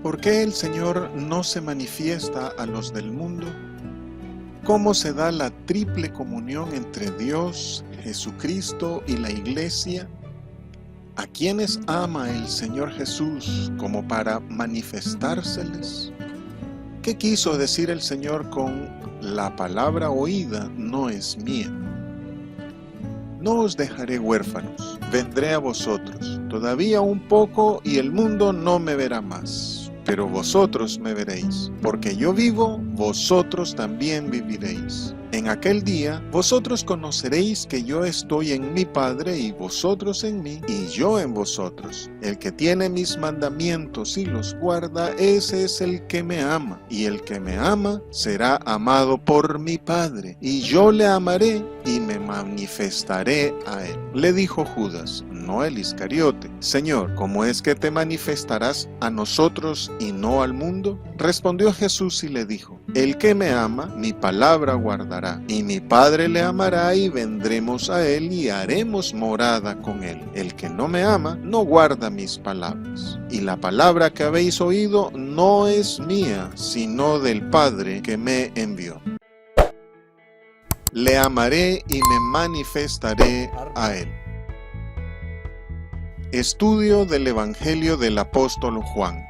¿Por qué el Señor no se manifiesta a los del mundo? ¿Cómo se da la triple comunión entre Dios, Jesucristo y la Iglesia? ¿A quiénes ama el Señor Jesús como para manifestárseles? ¿Qué quiso decir el Señor con la palabra oída no es mía? No os dejaré huérfanos, vendré a vosotros. Todavía un poco y el mundo no me verá más, pero vosotros me veréis. Porque yo vivo, vosotros también viviréis. En aquel día, vosotros conoceréis que yo estoy en mi Padre y vosotros en mí, y yo en vosotros. El que tiene mis mandamientos y los guarda, ese es el que me ama. Y el que me ama será amado por mi Padre, y yo le amaré y me manifestaré a él. Le dijo Judas, no el Iscariote: Señor, ¿cómo es que te manifestarás a nosotros y no al mundo? Respondió Jesús y le dijo: el que me ama, mi palabra guardará, y mi Padre le amará, y vendremos a él y haremos morada con él. El que no me ama, no guarda mis palabras. Y la palabra que habéis oído no es mía, sino del Padre que me envió. Le amaré y me manifestaré a él. Estudio del Evangelio del Apóstol Juan.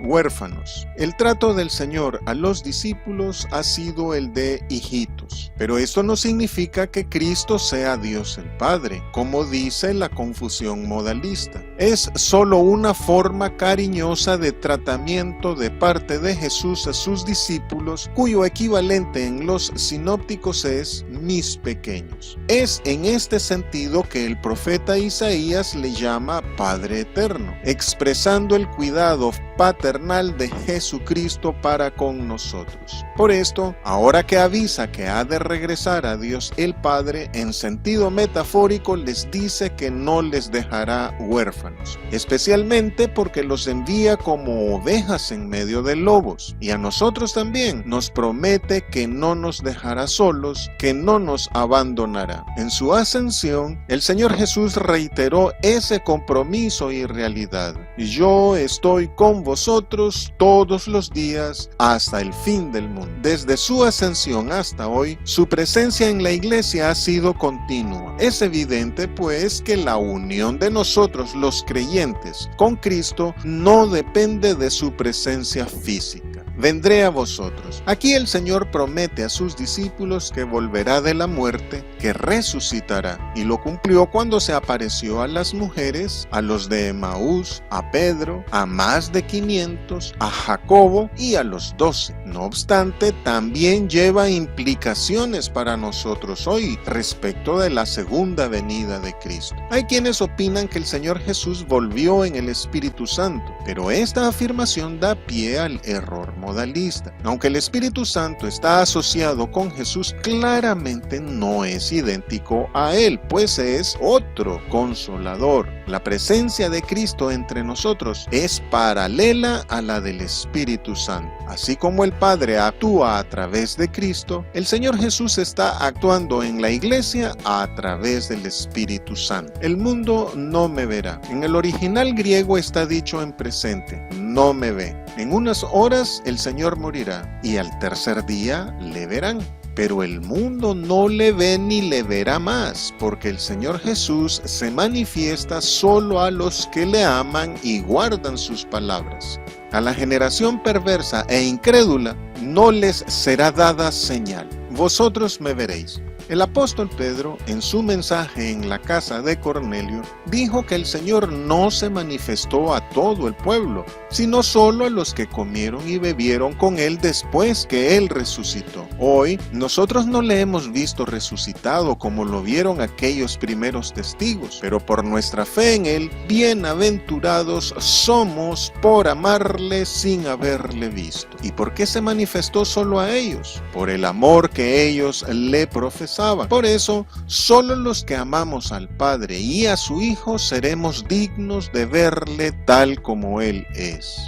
Huérfanos. El trato del Señor a los discípulos ha sido el de hijitos, pero esto no significa que Cristo sea Dios el Padre, como dice la confusión modalista. Es solo una forma cariñosa de tratamiento de parte de Jesús a sus discípulos, cuyo equivalente en los sinópticos es mis pequeños. Es en este sentido que el profeta Isaías le llama Padre Eterno, expresando el cuidado paternal de Jesucristo para con nosotros. Por esto, ahora que avisa que ha de regresar a Dios el Padre, en sentido metafórico les dice que no les dejará huérfanos, especialmente porque los envía como ovejas en medio de lobos, y a nosotros también nos promete que no nos dejará solos, que no nos abandonará. En su ascensión, el Señor Jesús reiteró ese compromiso y realidad: yo estoy con vosotros todos los días hasta el fin del mundo. Desde su ascensión hasta hoy, su presencia en la iglesia ha sido continua. Es evidente, pues, que la unión de nosotros, los creyentes, con Cristo no depende de su presencia física. Vendré a vosotros. Aquí el Señor promete a sus discípulos que volverá de la muerte, que resucitará, y lo cumplió cuando se apareció a las mujeres, a los de Emaús, a Pedro, a más de 500, a Jacobo y a los 12. No obstante, también lleva implicaciones para nosotros hoy respecto de la segunda venida de Cristo. Hay quienes opinan que el Señor Jesús volvió en el Espíritu Santo, pero esta afirmación da pie al error modalista. Aunque el Espíritu Santo está asociado con Jesús, claramente no es idéntico a él, pues es otro consolador. La presencia de Cristo entre nosotros es paralela a la del Espíritu Santo. Así como el Padre actúa a través de Cristo, el Señor Jesús está actuando en la iglesia a través del Espíritu Santo. El mundo no me verá. En el original griego está dicho en presente: no me ve. En unas horas el Señor morirá y al tercer día le verán. Pero el mundo no le ve ni le verá más, porque el Señor Jesús se manifiesta solo a los que le aman y guardan sus palabras. A la generación perversa e incrédula no les será dada señal. Vosotros me veréis. El apóstol Pedro, en su mensaje en la casa de Cornelio, dijo que el Señor no se manifestó a todo el pueblo, sino solo a los que comieron y bebieron con él después que él resucitó. Hoy, nosotros no le hemos visto resucitado como lo vieron aquellos primeros testigos, pero por nuestra fe en él, bienaventurados somos por amarle sin haberle visto. ¿Y por qué se manifestó solo a ellos? Por el amor que ellos le profesaban. Por eso, solo los que amamos al Padre y a su Hijo seremos dignos de verle tal como Él es.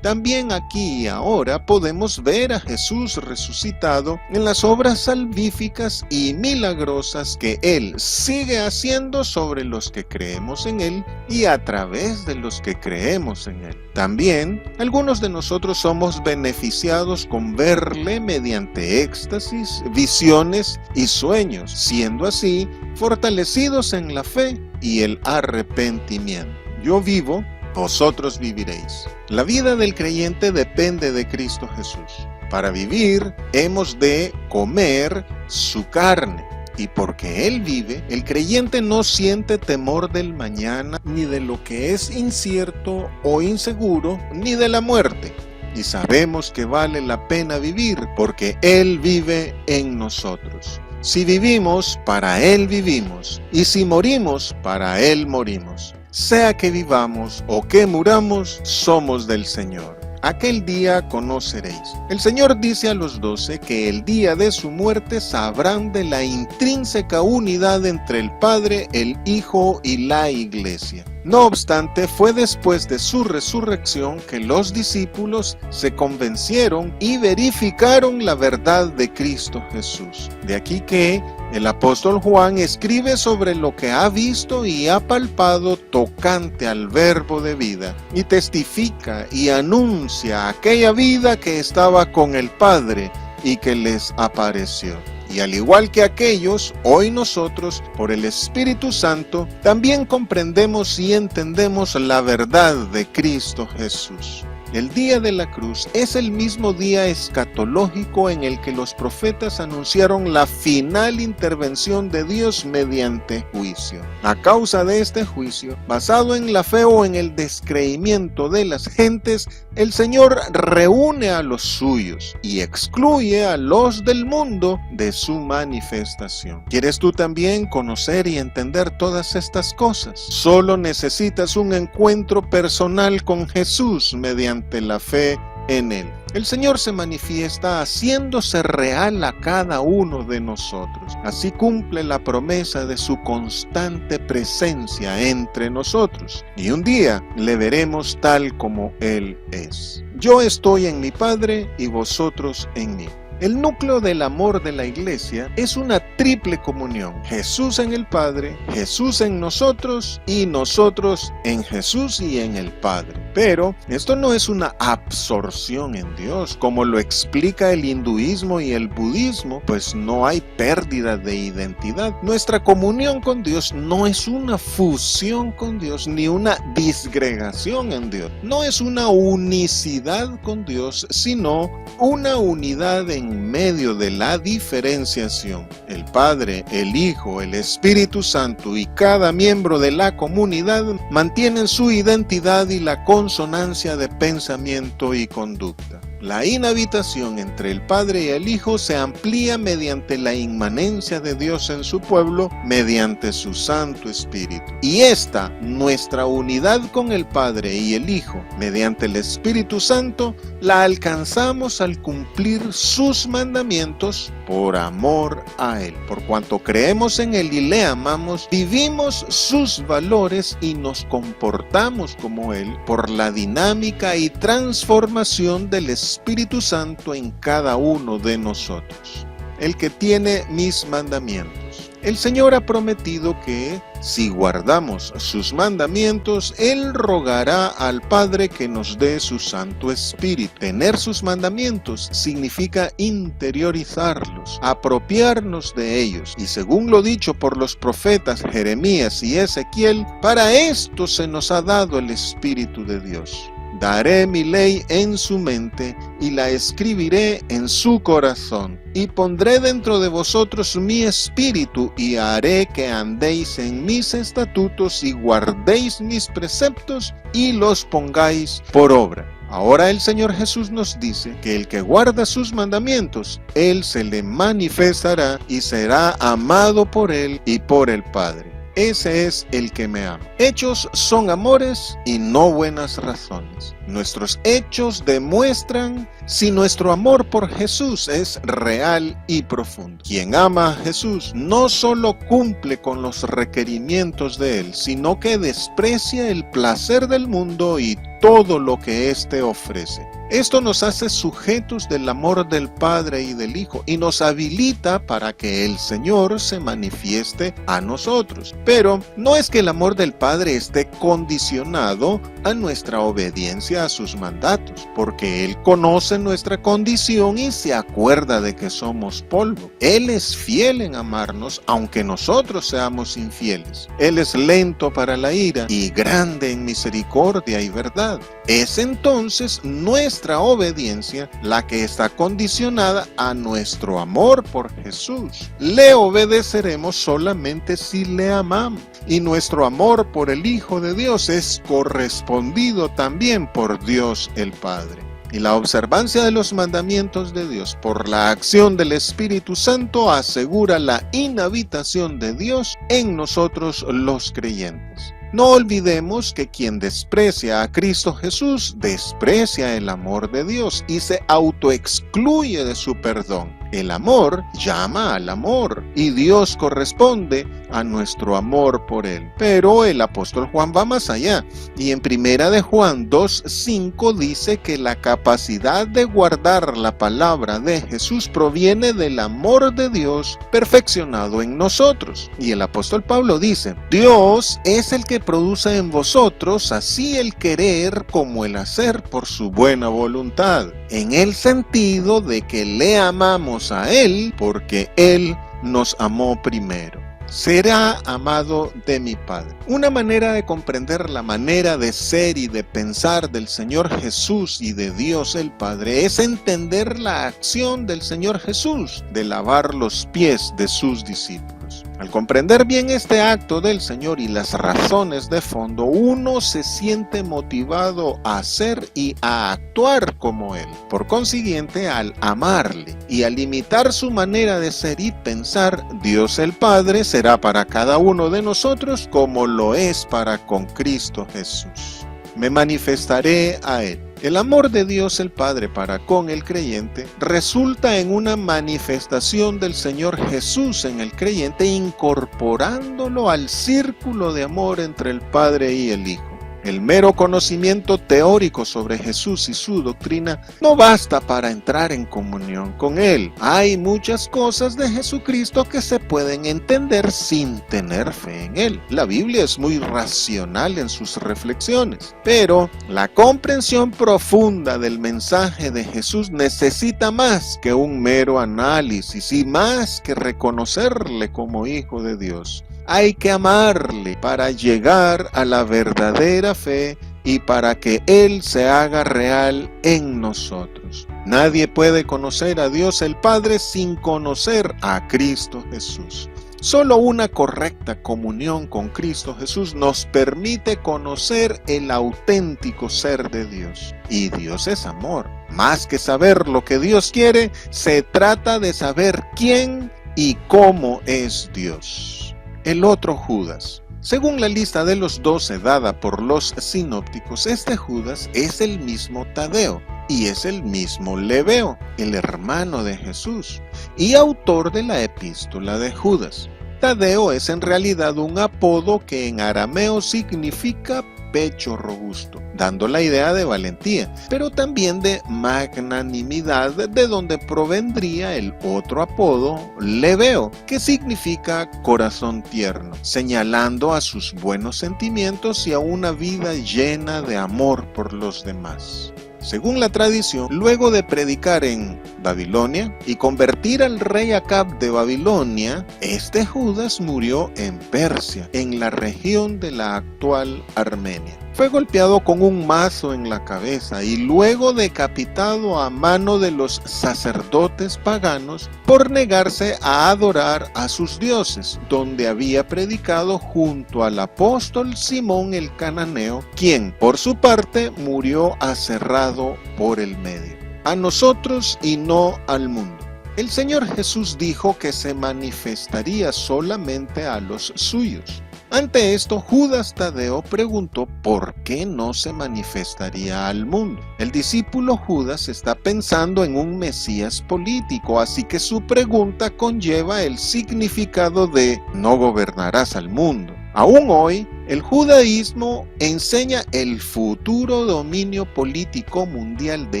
también aquí y ahora podemos ver a Jesús resucitado en las obras salvíficas y milagrosas que Él sigue haciendo sobre los que creemos en Él y a través de los que creemos en Él. También, algunos de nosotros somos beneficiados con verle mediante éxtasis, visiones y sueños, siendo así fortalecidos en la fe y el arrepentimiento. Yo vivo, vosotros viviréis. La vida del creyente depende de Cristo Jesús. Para vivir, hemos de comer su carne. Y porque Él vive, el creyente no siente temor del mañana, ni de lo que es incierto o inseguro, ni de la muerte. Y sabemos que vale la pena vivir, porque Él vive en nosotros. Si vivimos, para Él vivimos, y si morimos, para Él morimos. Sea que vivamos o que muramos, somos del Señor. Aquel día conoceréis. El Señor dice a los 12 que el día de su muerte sabrán de la intrínseca unidad entre el Padre, el Hijo y la Iglesia. No obstante, fue después de su resurrección que los discípulos se convencieron y verificaron la verdad de Cristo Jesús. De aquí que el apóstol Juan escribe sobre lo que ha visto y ha palpado tocante al verbo de vida, y testifica y anuncia aquella vida que estaba con el Padre y que les apareció. Y al igual que aquellos, hoy nosotros, por el Espíritu Santo, también comprendemos y entendemos la verdad de Cristo Jesús. El día de la cruz es el mismo día escatológico en el que los profetas anunciaron la final intervención de Dios mediante juicio. A causa de este juicio, basado en la fe o en el descreimiento de las gentes, el Señor reúne a los suyos y excluye a los del mundo de su manifestación. ¿Quieres tú también conocer y entender todas estas cosas? Solo necesitas un encuentro personal con Jesús mediante la fe en Él. El Señor se manifiesta haciéndose real a cada uno de nosotros. Así cumple la promesa de su constante presencia entre nosotros. Y un día le veremos tal como Él es. Yo estoy en mi Padre y vosotros en mí. El núcleo del amor de la Iglesia es una triple comunión: Jesús en el Padre, Jesús en nosotros y nosotros en Jesús y en el Padre. Pero esto no es una absorción en Dios, como lo explica el hinduismo y el budismo, pues no hay pérdida de identidad. Nuestra comunión con Dios no es una fusión con Dios, ni una disgregación en Dios. No es una unicidad con Dios, sino una unidad en medio de la diferenciación. El Padre, el Hijo, el Espíritu Santo y cada miembro de la comunidad mantienen su identidad y la consonancia de pensamiento y conducta. La inhabitación entre el Padre y el Hijo se amplía mediante la inmanencia de Dios en su pueblo, mediante su Santo Espíritu. Y esta, nuestra unidad con el Padre y el Hijo, mediante el Espíritu Santo, la alcanzamos al cumplir sus mandamientos por amor a Él. Por cuanto creemos en Él y le amamos, vivimos sus valores y nos comportamos como Él por la dinámica y transformación del Espíritu Santo en cada uno de nosotros. El que tiene mis mandamientos. El Señor ha prometido que, si guardamos sus mandamientos, Él rogará al Padre que nos dé su Santo Espíritu. Tener sus mandamientos significa interiorizarlos, apropiarnos de ellos. Y según lo dicho por los profetas Jeremías y Ezequiel, para esto se nos ha dado el Espíritu de Dios. Daré mi ley en su mente y la escribiré en su corazón. Y pondré dentro de vosotros mi espíritu y haré que andéis en mis estatutos y guardéis mis preceptos y los pongáis por obra. Ahora el Señor Jesús nos dice que el que guarda sus mandamientos, Él se le manifestará y será amado por Él y por el Padre. Ese es el que me ama. Hechos son amores y no buenas razones. Nuestros hechos demuestran si nuestro amor por Jesús es real y profundo. Quien ama a Jesús no solo cumple con los requerimientos de Él, sino que desprecia el placer del mundo y todo lo que éste ofrece. Esto nos hace sujetos del amor del Padre y del Hijo y nos habilita para que el Señor se manifieste a nosotros. Pero no es que el amor del Padre esté condicionado a nuestra obediencia a sus mandatos, porque Él conoce nuestra condición y se acuerda de que somos polvo. Él es fiel en amarnos, aunque nosotros seamos infieles. Él es lento para la ira y grande en misericordia y verdad. Es entonces nuestra obediencia la que está condicionada a nuestro amor por Jesús. Le obedeceremos solamente si le amamos. Y nuestro amor por el Hijo de Dios es correspondido también por Dios el Padre. Y la observancia de los mandamientos de Dios por la acción del Espíritu Santo asegura la inhabitación de Dios en nosotros los creyentes. No olvidemos que quien desprecia a Cristo Jesús desprecia el amor de Dios y se autoexcluye de su perdón. El amor llama al amor y Dios corresponde a nuestro amor por Él. Pero el apóstol Juan va más allá y en 1 de Juan 2:5 dice que la capacidad de guardar la palabra de Jesús proviene del amor de Dios perfeccionado en nosotros. Y el apóstol Pablo dice: Dios es el que produce en vosotros así el querer como el hacer por su buena voluntad, en el sentido de que le amamos a Él porque Él nos amó primero. Será amado de mi Padre. Una manera de comprender la manera de ser y de pensar del Señor Jesús y de Dios el Padre es entender la acción del Señor Jesús de lavar los pies de sus discípulos. Al comprender bien este acto del Señor y las razones de fondo, uno se siente motivado a ser y a actuar como Él. Por consiguiente, al amarle y al imitar su manera de ser y pensar, Dios el Padre será para cada uno de nosotros como lo es para con Cristo Jesús. Me manifestaré a Él. El amor de Dios el Padre para con el creyente resulta en una manifestación del Señor Jesús en el creyente, incorporándolo al círculo de amor entre el Padre y el Hijo. El mero conocimiento teórico sobre Jesús y su doctrina no basta para entrar en comunión con Él. Hay muchas cosas de Jesucristo que se pueden entender sin tener fe en Él. La Biblia es muy racional en sus reflexiones, pero la comprensión profunda del mensaje de Jesús necesita más que un mero análisis y más que reconocerle como Hijo de Dios. Hay que amarle para llegar a la verdadera fe y para que Él se haga real en nosotros. Nadie puede conocer a Dios el Padre sin conocer a Cristo Jesús. Solo una correcta comunión con Cristo Jesús nos permite conocer el auténtico ser de Dios. Y Dios es amor. Más que saber lo que Dios quiere, se trata de saber quién y cómo es Dios. El otro Judas. Según la lista de los 12 dada por los sinópticos, este Judas es el mismo Tadeo y es el mismo Lebeo, el hermano de Jesús y autor de la epístola de Judas. Tadeo es en realidad un apodo que en arameo significa pecho robusto, dando la idea de valentía, pero también de magnanimidad, de donde provendría el otro apodo, Lebeo, que significa corazón tierno, señalando a sus buenos sentimientos y a una vida llena de amor por los demás. Según la tradición, luego de predicar en Babilonia y convertir al rey Acab de Babilonia, este Judas murió en Persia, en la región de la actual Armenia. Fue golpeado con un mazo en la cabeza y luego decapitado a mano de los sacerdotes paganos por negarse a adorar a sus dioses, donde había predicado junto al apóstol Simón el Cananeo, quien por su parte murió aserrado por el medio. A nosotros y no al mundo. El Señor Jesús dijo que se manifestaría solamente a los suyos. Ante esto, Judas Tadeo preguntó por qué no se manifestaría al mundo. El discípulo Judas está pensando en un Mesías político, así que su pregunta conlleva el significado de no gobernarás al mundo. Aún hoy, el judaísmo enseña el futuro dominio político mundial de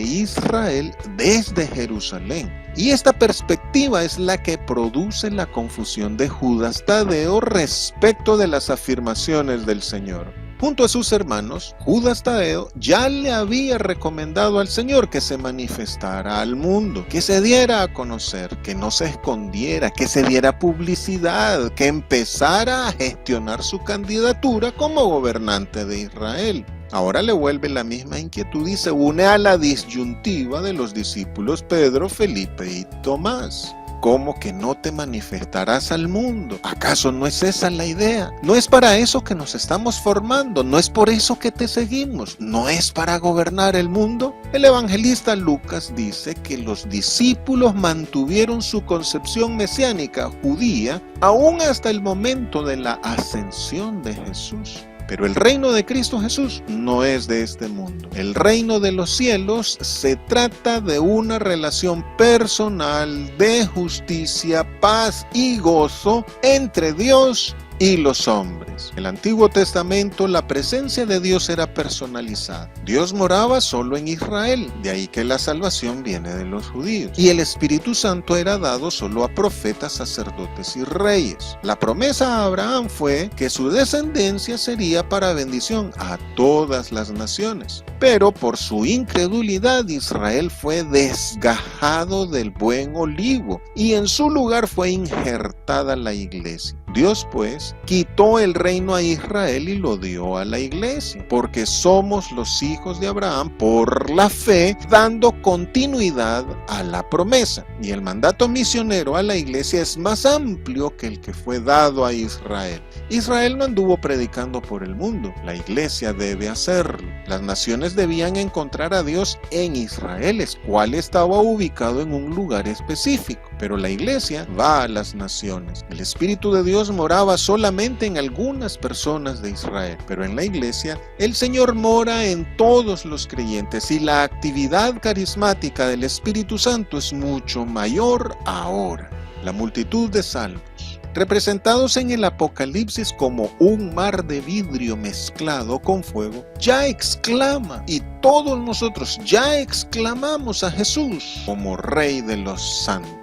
Israel desde Jerusalén. Y esta perspectiva es la que produce la confusión de Judas Tadeo respecto de las afirmaciones del Señor. Junto a sus hermanos, Judas Tadeo ya le había recomendado al Señor que se manifestara al mundo, que se diera a conocer, que no se escondiera, que se diera publicidad, que empezara a gestionar su candidatura como gobernante de Israel. Ahora le vuelve la misma inquietud y se une a la disyuntiva de los discípulos Pedro, Felipe y Tomás. ¿Cómo que no te manifestarás al mundo? ¿Acaso no es esa la idea? No es para eso que nos estamos formando, no es por eso que te seguimos, no es para gobernar el mundo. El evangelista Lucas dice que los discípulos mantuvieron su concepción mesiánica judía aún hasta el momento de la ascensión de Jesús. Pero el reino de Cristo Jesús no es de este mundo. El reino de los cielos se trata de una relación personal de justicia, paz y gozo entre Dios y los hombres. En el Antiguo Testamento la presencia de Dios era personalizada. Dios moraba solo en Israel, de ahí que la salvación viene de los judíos. Y el Espíritu Santo era dado solo a profetas, sacerdotes y reyes. La promesa a Abraham fue que su descendencia sería para bendición a todas las naciones. Pero por su incredulidad Israel fue desgajado del buen olivo y en su lugar fue injertada la iglesia. Dios pues quitó el reino a Israel y lo dio a la iglesia, porque somos los hijos de Abraham por la fe, dando continuidad a la promesa. Y el mandato misionero a la iglesia es más amplio que el que fue dado a Israel. Israel no anduvo predicando por el mundo, la iglesia debe hacerlo. Las naciones debían encontrar a Dios en Israel, el cual estaba ubicado en un lugar específico. Pero la iglesia va a las naciones. El Espíritu de Dios moraba solamente en algunas personas de Israel, pero en la iglesia el Señor mora en todos los creyentes y la actividad carismática del Espíritu Santo es mucho mayor ahora. La multitud de salvos, representados en el Apocalipsis como un mar de vidrio mezclado con fuego, ya exclama, y todos nosotros ya exclamamos a Jesús como Rey de los santos.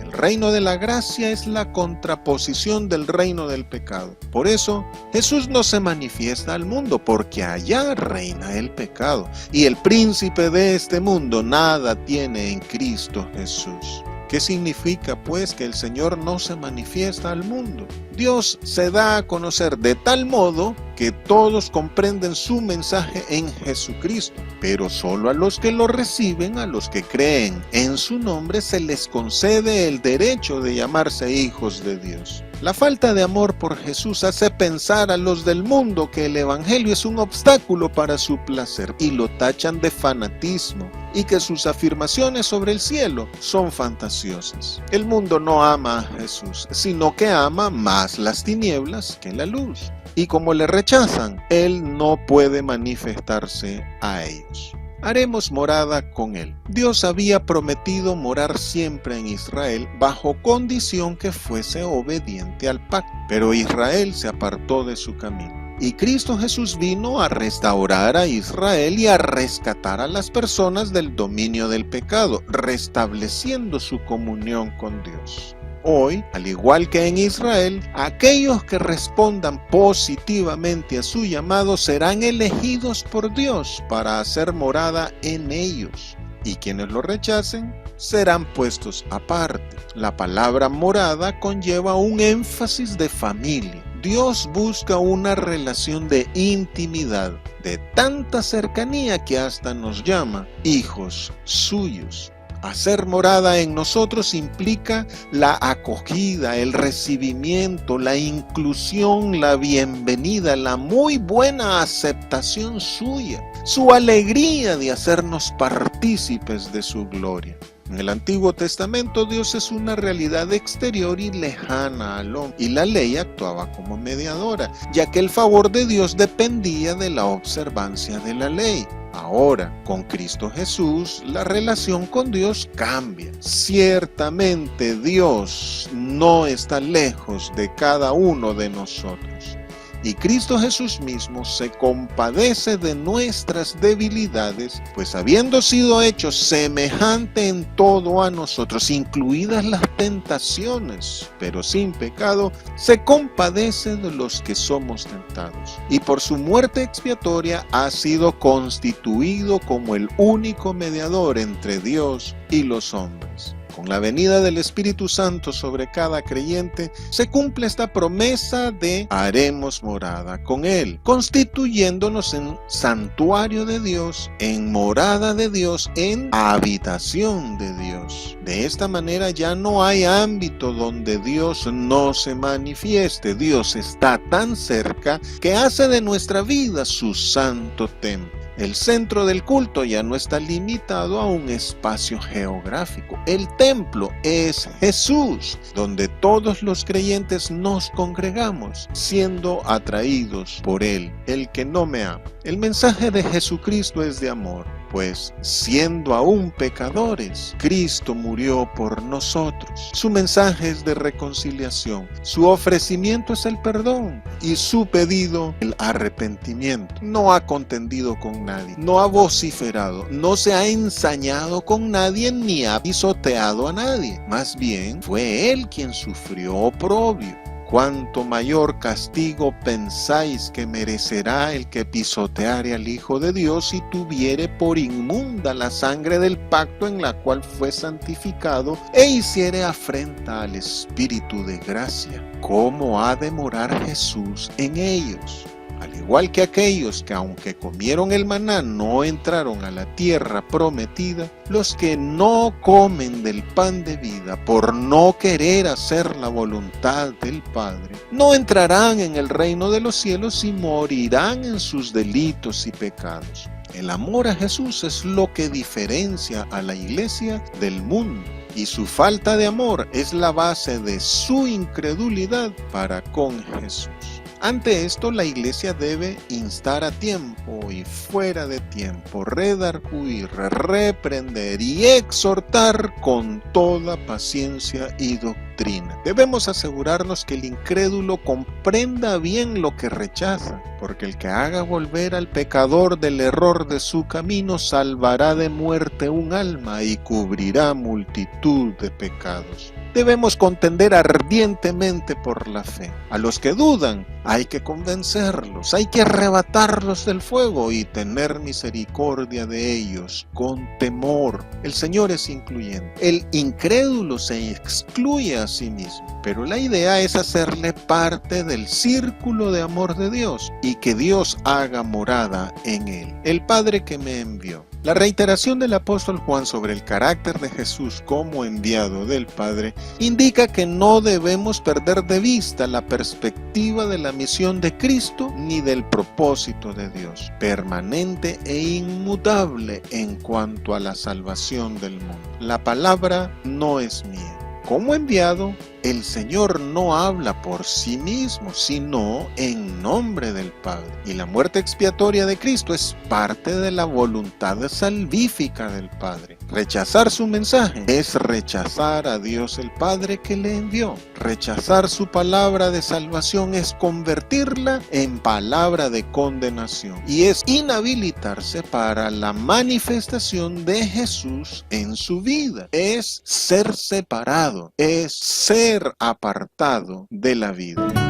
El reino de la gracia es la contraposición del reino del pecado. Por eso, Jesús no se manifiesta al mundo, porque allá reina el pecado, y el príncipe de este mundo nada tiene en Cristo Jesús. ¿Qué significa, pues, que el Señor no se manifiesta al mundo? Dios se da a conocer de tal modo que todos comprenden su mensaje en Jesucristo, pero solo a los que lo reciben, a los que creen en su nombre, se les concede el derecho de llamarse hijos de Dios. La falta de amor por Jesús hace pensar a los del mundo que el evangelio es un obstáculo para su placer y lo tachan de fanatismo, y que sus afirmaciones sobre el cielo son fantasiosas. El mundo no ama a Jesús, sino que ama más las tinieblas que la luz. Y como le rechazan, Él no puede manifestarse a ellos. Haremos morada con él. Dios había prometido morar siempre en Israel bajo condición que fuese obediente al pacto, pero Israel se apartó de su camino. Y Cristo Jesús vino a restaurar a Israel y a rescatar a las personas del dominio del pecado, restableciendo su comunión con Dios. Hoy, al igual que en Israel, aquellos que respondan positivamente a su llamado serán elegidos por Dios para hacer morada en ellos, y quienes lo rechacen serán puestos aparte. La palabra morada conlleva un énfasis de familia. Dios busca una relación de intimidad, de tanta cercanía que hasta nos llama hijos suyos. Hacer morada en nosotros implica la acogida, el recibimiento, la inclusión, la bienvenida, la muy buena aceptación suya, su alegría de hacernos partícipes de su gloria. En el Antiguo Testamento Dios es una realidad exterior y lejana al hombre, y la ley actuaba como mediadora, ya que el favor de Dios dependía de la observancia de la ley. Ahora, con Cristo Jesús, la relación con Dios cambia. Ciertamente Dios no está lejos de cada uno de nosotros. Y Cristo Jesús mismo se compadece de nuestras debilidades, pues habiendo sido hecho semejante en todo a nosotros, incluidas las tentaciones, pero sin pecado, se compadece de los que somos tentados. Y por su muerte expiatoria ha sido constituido como el único mediador entre Dios y los hombres. Con la venida del Espíritu Santo sobre cada creyente, se cumple esta promesa de haremos morada con Él, constituyéndonos en santuario de Dios, en morada de Dios, en habitación de Dios. De esta manera ya no hay ámbito donde Dios no se manifieste. Dios está tan cerca que hace de nuestra vida su santo templo. El centro del culto ya no está limitado a un espacio geográfico. El templo es Jesús, donde todos los creyentes nos congregamos, siendo atraídos por Él, el que no me ama. El mensaje de Jesucristo es de amor, pues siendo aún pecadores, Cristo murió por nosotros. Su mensaje es de reconciliación, su ofrecimiento es el perdón y su pedido el arrepentimiento. No ha contendido con nadie, no ha vociferado, no se ha ensañado con nadie ni ha pisoteado a nadie. Más bien fue Él quien sufrió oprobio. ¿Cuánto mayor castigo pensáis que merecerá el que pisoteare al Hijo de Dios y tuviere por inmunda la sangre del pacto en la cual fue santificado e hiciere afrenta al Espíritu de gracia? ¿Cómo ha de morar Jesús en ellos? Al igual que aquellos que aunque comieron el maná no entraron a la tierra prometida, los que no comen del pan de vida por no querer hacer la voluntad del Padre, no entrarán en el reino de los cielos y morirán en sus delitos y pecados. El amor a Jesús es lo que diferencia a la iglesia del mundo, y su falta de amor es la base de su incredulidad para con Jesús. Ante esto, la iglesia debe instar a tiempo y fuera de tiempo, redarguir, reprender y exhortar con toda paciencia y doctrina. Debemos asegurarnos que el incrédulo comprenda bien lo que rechaza, porque el que haga volver al pecador del error de su camino salvará de muerte un alma y cubrirá multitud de pecados. Debemos contender ardientemente por la fe. A los que dudan, hay que convencerlos, hay que arrebatarlos del fuego y tener misericordia de ellos con temor. El Señor es incluyente. El incrédulo se excluye a sí mismo, pero la idea es hacerle parte del círculo de amor de Dios y que Dios haga morada en él. El Padre que me envió. La reiteración del apóstol Juan sobre el carácter de Jesús como enviado del Padre indica que no debemos perder de vista la perspectiva de la misión de Cristo ni del propósito de Dios, permanente e inmutable en cuanto a la salvación del mundo. La palabra no es mía. Como enviado, el Señor no habla por sí mismo, sino en nombre del Padre. Y la muerte expiatoria de Cristo es parte de la voluntad salvífica del Padre. Rechazar su mensaje es rechazar a Dios el Padre que le envió. Rechazar su palabra de salvación es convertirla en palabra de condenación. Y es inhabilitarse para la manifestación de Jesús en su vida. Es ser separado, es ser apartado de la vida.